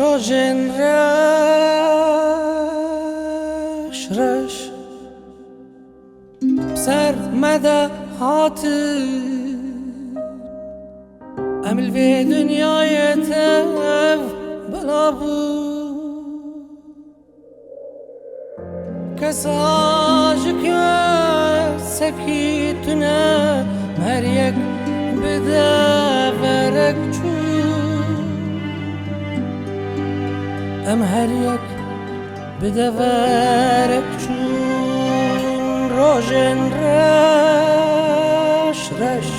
روژن رش بسر مدى هاتي امل في دنياي تف بلابو كساجك سكيتنا مريك بدافرك چو ام هریک بدافرك چون روژن رش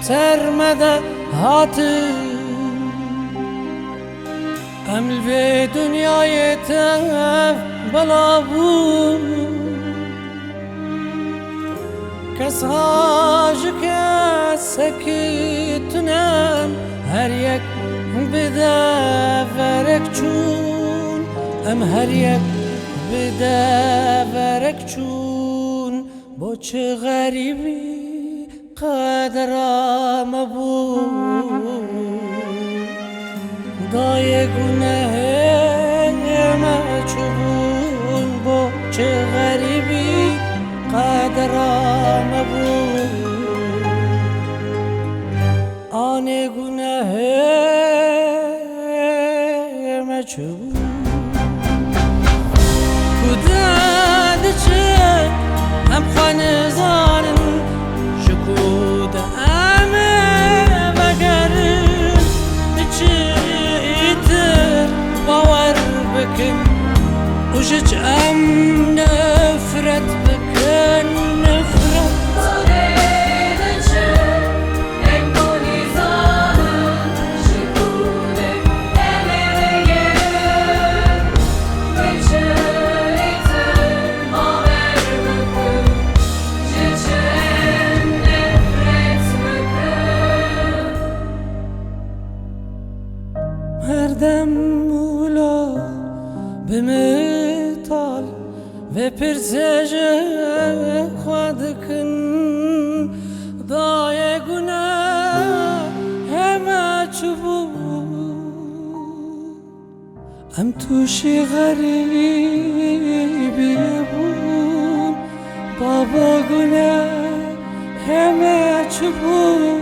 سرمده هاتي امل في دنياي تف بلابو كساجك سكيتنا هريك بدافرك چون ام هريك بدافرك چون با چه غریبی قدرم بود دای گناه مچون با چه غریبی قدرم بود آن گناه مچون کداد چه هم خانه زارن شکود امه بگرن چه ایتر باور بکن وشج ام نفرت بکن نفرت مردم مولا بمثال و پرسش خود کن دای گناه همه چوبو ام توشی غریبی بون بابا گناه همه چوبو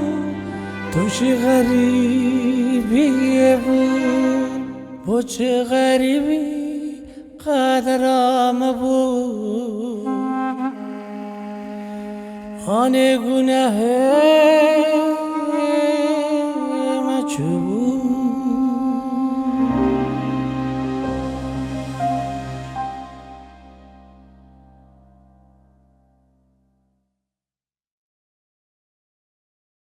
توشی غریبی بون با چه غریبی قدرم بود آن گناه مچو بود